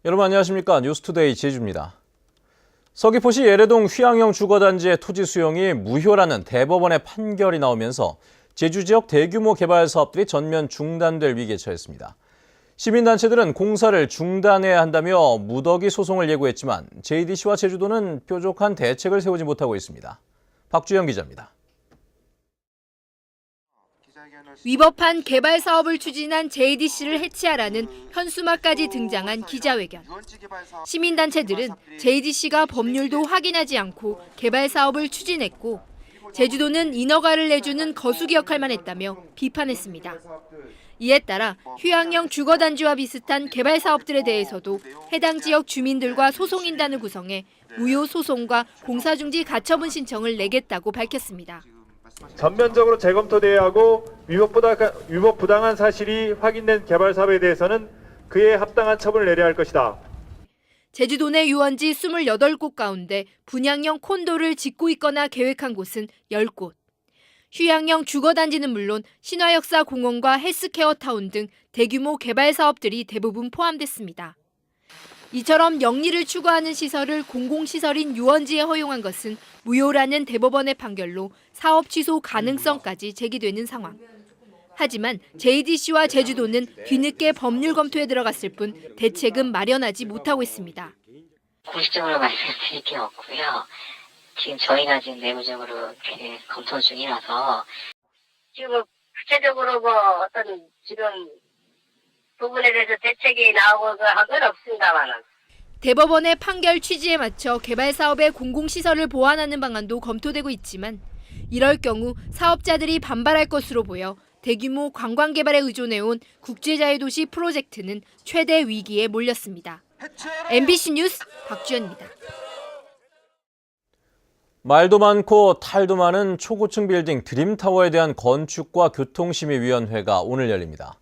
여러분 안녕하십니까? 뉴스투데이 제주입니다. 서귀포시 예래동 휴양형 주거단지의 토지 수용이 무효라는 대법원의 판결이 나오면서 제주 지역 대규모 개발 사업들이 전면 중단될 위기에 처했습니다. 시민단체들은 공사를 중단해야 한다며 무더기 소송을 예고했지만 JDC와 제주도는 뾰족한 대책을 세우지 못하고 있습니다. 박주영 기자입니다. 위법한 개발 사업을 추진한 JDC를 해체하라는 현수막까지 등장한 기자회견. 시민단체들은 JDC가 법률도 확인하지 않고 개발 사업을 추진했고 제주도는 인허가를 내주는 거수기 역할만 했다며 비판했습니다. 이에 따라 휴양형 주거단지와 비슷한 개발 사업들에 대해서도 해당 지역 주민들과 소송인단을 구성해 무효 소송과 공사중지 가처분 신청을 내겠다고 밝혔습니다. 전면적으로 재검토돼야 하고 위법 부당한 사실이 확인된 개발 사업에 대해서는 그에 합당한 처분을 내려야 할 것이다. 제주도 내 유원지 28곳 가운데 분양형 콘도를 짓고 있거나 계획한 곳은 10곳. 휴양형 주거단지는 물론 신화역사 공원과 헬스케어타운 등 대규모 개발 사업들이 대부분 포함됐습니다. 이처럼 영리를 추구하는 시설을 공공시설인 유원지에 허용한 것은 무효라는 대법원의 판결로 사업 취소 가능성까지 제기되는 상황. 하지만 JDC와 제주도는 뒤늦게 법률 검토에 들어갔을 뿐 대책은 마련하지 못하고 있습니다. 공식적으로 말씀드릴 게 없고요. 지금 저희가 지금 내부적으로 검토 중이라서 지금 구체적으로 어떤 지금 부분에 대해서 대책이 나오고 한 건 없습니다만은. 대법원의 판결 취지에 맞춰 개발 사업의 공공시설을 보완하는 방안도 검토되고 있지만 이럴 경우 사업자들이 반발할 것으로 보여 대규모 관광 개발에 의존해온 국제자유도시 프로젝트는 최대 위기에 몰렸습니다. MBC 뉴스 박주연입니다. 말도 많고 탈도 많은 초고층 빌딩 드림타워에 대한 건축과 교통심의위원회가 오늘 열립니다.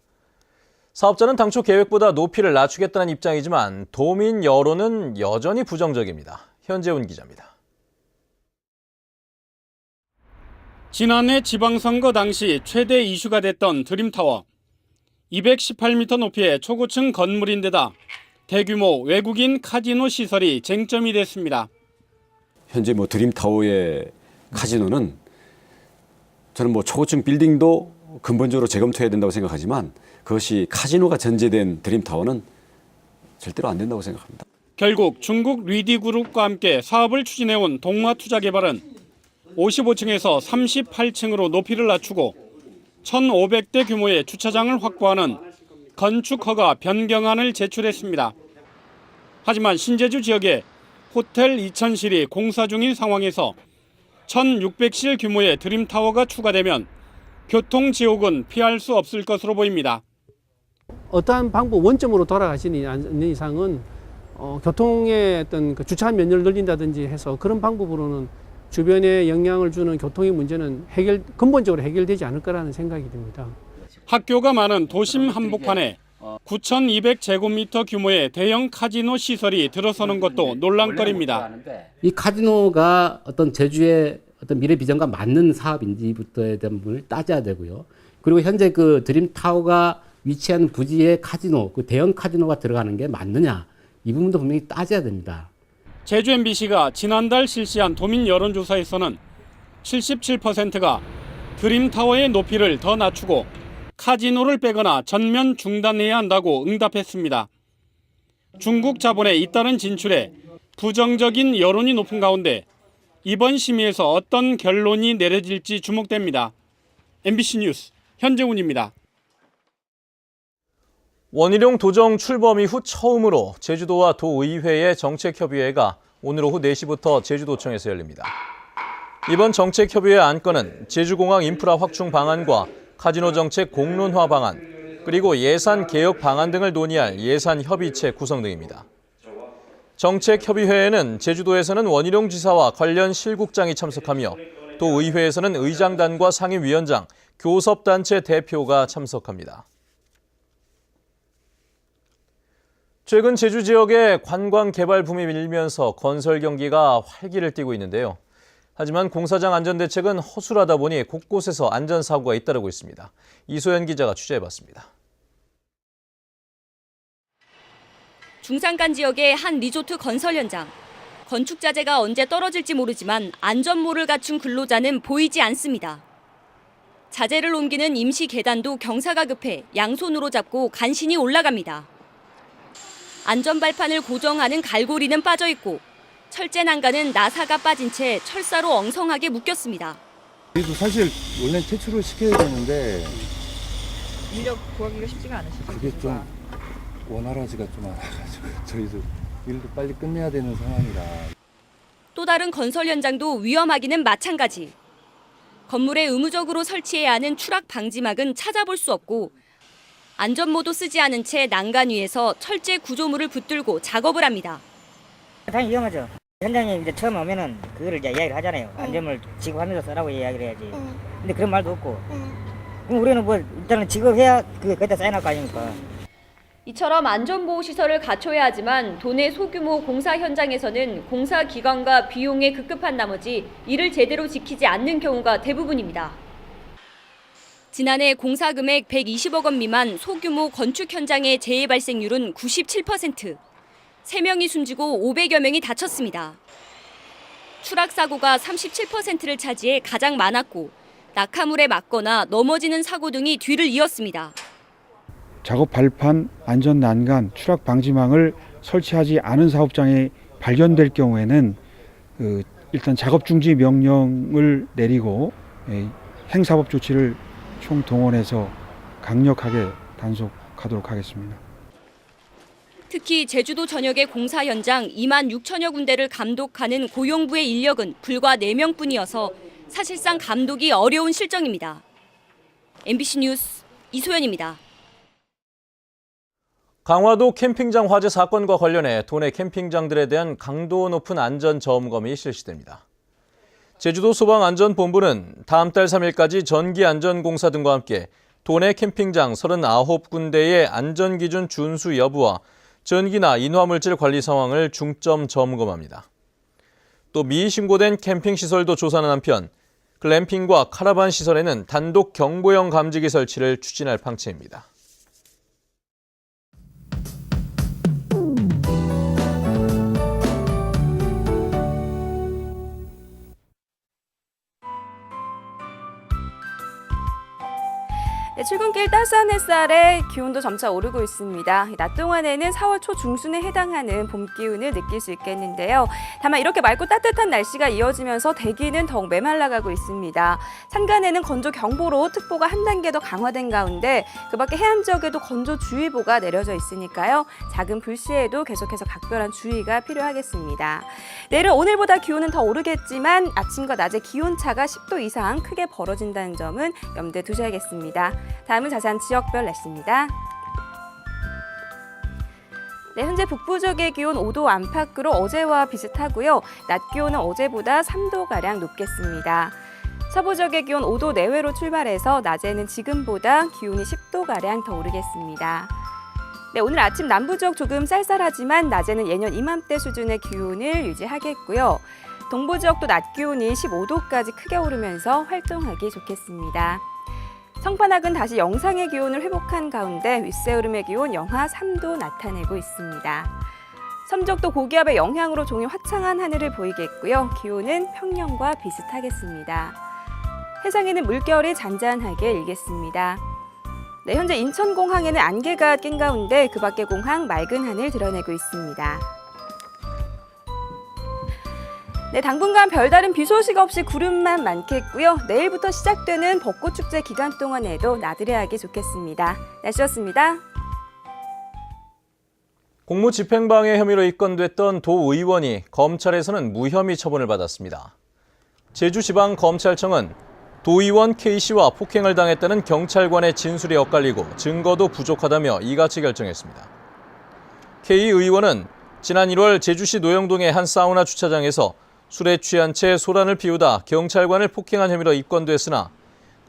사업자는 당초 계획보다 높이를 낮추겠다는 입장이지만 도민 여론은 여전히 부정적입니다. 현재훈 기자입니다. 지난해 지방선거 당시 최대 이슈가 됐던 드림타워. 218m 높이의 초고층 건물인데다 대규모 외국인 카지노 시설이 쟁점이 됐습니다. 현재 드림타워의 카지노는 저는 초고층 빌딩도 근본적으로 재검토해야 된다고 생각하지만 그것이 카지노가 전제된 드림타워는 절대로 안 된다고 생각합니다. 결국 중국 리디그룹과 함께 사업을 추진해온 동화투자개발은 55층에서 38층으로 높이를 낮추고 1,500대 규모의 주차장을 확보하는 건축허가 변경안을 제출했습니다. 하지만 신제주 지역에 호텔 2,000실이 공사 중인 상황에서 1,600실 규모의 드림타워가 추가되면 교통지옥은 피할 수 없을 것으로 보입니다. 어떠한 방법 원점으로 돌아가시지 않는 이상은 교통의 어떤 주차 면적을 늘린다든지 해서 그런 방법으로는 주변에 영향을 주는 교통의 문제는 근본적으로 해결되지 않을 거라는 생각이 듭니다. 학교가 많은 도심 한복판에 9,200제곱미터 규모의 대형 카지노 시설이 들어서는 것도 논란거리입니다. 이 카지노가 어떤 제주의 어떤 미래 비전과 맞는 사업인지부터에 대한 부분을 따져야 되고요. 그리고 현재 그 드림타워가 위치한 부지에 카지노, 그 대형 카지노가 들어가는 게 맞느냐, 이 부분도 분명히 따져야 됩니다. 제주 MBC가 지난달 실시한 도민 여론조사에서는 77%가 드림타워의 높이를 더 낮추고 카지노를 빼거나 전면 중단해야 한다고 응답했습니다. 중국 자본의 잇따른 진출에 부정적인 여론이 높은 가운데 이번 심의에서 어떤 결론이 내려질지 주목됩니다. MBC 뉴스 현재훈입니다. 원희룡 도정 출범 이후 처음으로 제주도와 도의회의 정책협의회가 오늘 오후 4시부터 제주도청에서 열립니다. 이번 정책협의회 안건은 제주공항 인프라 확충 방안과 카지노 정책 공론화 방안, 그리고 예산 개혁 방안 등을 논의할 예산협의체 구성 등입니다. 정책협의회에는 제주도에서는 원희룡 지사와 관련 실국장이 참석하며 도의회에서는 의장단과 상임위원장, 교섭단체 대표가 참석합니다. 최근 제주 지역의 관광 개발 붐이 밀면서 건설 경기가 활기를 띠고 있는데요. 하지만 공사장 안전대책은 허술하다 보니 곳곳에서 안전사고가 잇따르고 있습니다. 이소연 기자가 취재해봤습니다. 중산간 지역의 한 리조트 건설 현장. 건축 자재가 언제 떨어질지 모르지만 안전모를 갖춘 근로자는 보이지 않습니다. 자재를 옮기는 임시 계단도 경사가 급해 양손으로 잡고 간신히 올라갑니다. 안전발판을 고정하는 갈고리는 빠져 있고 철제 난간은 나사가 빠진 채 철사로 엉성하게 묶였습니다. 저희도 사실 원래 퇴출을 시켜야 되는데 인력 구하기가 쉽지가 않으시죠? 그게 좀 원활하지가 좀 않아가지고 저희도 일도 빨리 끝내야 되는 상황이라. 또 다른 건설 현장도 위험하기는 마찬가지. 건물에 의무적으로 설치해야 하는 추락 방지막은 찾아볼 수 없고 안전모도 쓰지 않은 채 난간 위에서 철제 구조물을 붙들고 작업을 합니다. 당연히 위험하죠. 현장에 이제 처음 오면은 그거를 이제 이야기를 하잖아요. 안전을 지급하면서 쓰라고 이야기를 해야지. 근데 그런 말도 없고. 그럼 우리는 뭐 일단은 지급해야 그게 거기다 사인할 거 아닙니까? 이처럼 안전보호시설을 갖춰야 하지만 도내 소규모 공사 현장에서는 공사 기간과 비용에 급급한 나머지 이를 제대로 지키지 않는 경우가 대부분입니다. 지난해 공사 금액 120억 원 미만 소규모 건축 현장의 재해 발생률은 97%. 3명이 숨지고 500여 명이 다쳤습니다. 추락 사고가 37%를 차지해 가장 많았고 낙하물에 맞거나 넘어지는 사고 등이 뒤를 이었습니다. 작업 발판, 안전 난간, 추락 방지망을 설치하지 않은 사업장이 발견될 경우에는 일단 작업 중지 명령을 내리고 행사법 조치를 총동원해서 강력하게 단속하도록 하겠습니다. 특히 제주도 전역의 공사 현장 2만 6천여 군데를 감독하는 고용부의 인력은 불과 4명뿐이어서 사실상 감독이 어려운 실정입니다. MBC 뉴스 이소연입니다. 강화도 캠핑장 화재 사건과 관련해 도내 캠핑장들에 대한 강도 높은 안전 점검이 실시됩니다. 제주도 소방안전본부는 다음 달 3일까지 전기안전공사 등과 함께 도내 캠핑장 39군데의 안전기준 준수 여부와 전기나 인화물질 관리 상황을 중점 점검합니다. 또 미신고된 캠핑시설도 조사하는 한편 글램핑과 카라반 시설에는 단독 경보형 감지기 설치를 추진할 방침입니다. 출근길 따스한 햇살에 기온도 점차 오르고 있습니다. 낮 동안에는 4월 초 중순에 해당하는 봄 기운을 느낄 수 있겠는데요. 다만 이렇게 맑고 따뜻한 날씨가 이어지면서 대기는 더욱 메말라가고 있습니다. 산간에는 건조경보로 특보가 한 단계 더 강화된 가운데 그 밖에 해안 지역에도 건조주의보가 내려져 있으니까요. 작은 불씨에도 계속해서 각별한 주의가 필요하겠습니다. 내일은 오늘보다 기온은 더 오르겠지만 아침과 낮의 기온차가 10도 이상 크게 벌어진다는 점은 염두에 두셔야겠습니다. 다음은 자세한 지역별 날씨입니다. 네, 현재 북부 지역의 기온 5도 안팎으로 어제와 비슷하고요. 낮 기온은 어제보다 3도가량 높겠습니다. 서부 지역의 기온 5도 내외로 출발해서 낮에는 지금보다 기온이 10도가량 더 오르겠습니다. 네, 오늘 아침 남부 지역 조금 쌀쌀하지만 낮에는 예년 이맘때 수준의 기온을 유지하겠고요. 동부 지역도 낮 기온이 15도까지 크게 오르면서 활동하기 좋겠습니다. 성판악은 다시 영상의 기온을 회복한 가운데 윗세우름의 기온 영하 3도 나타내고 있습니다. 섬적도 고기압의 영향으로 종일 화창한 하늘을 보이겠고요. 기온은 평년과 비슷하겠습니다. 해상에는 물결이 잔잔하게 일겠습니다. 네, 현재 인천공항에는 안개가 낀 가운데 그 밖의 공항 맑은 하늘 드러내고 있습니다. 네, 당분간 별다른 비 소식 없이 구름만 많겠고요. 내일부터 시작되는 벚꽃축제 기간 동안에도 나들이하기 좋겠습니다. 날씨였습니다. 공무집행방해 혐의로 입건됐던 도의원이 검찰에서는 무혐의 처분을 받았습니다. 제주지방검찰청은 도의원 K씨와 폭행을 당했다는 경찰관의 진술이 엇갈리고 증거도 부족하다며 이같이 결정했습니다. K 의원은 지난 1월 제주시 노영동의 한 사우나 주차장에서 술에 취한 채 소란을 피우다 경찰관을 폭행한 혐의로 입건됐으나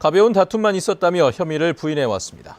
가벼운 다툼만 있었다며 혐의를 부인해왔습니다.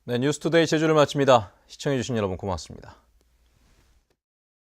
네, 뉴스투데이 제주를 마칩니다. 시청해주신 여러분 고맙습니다.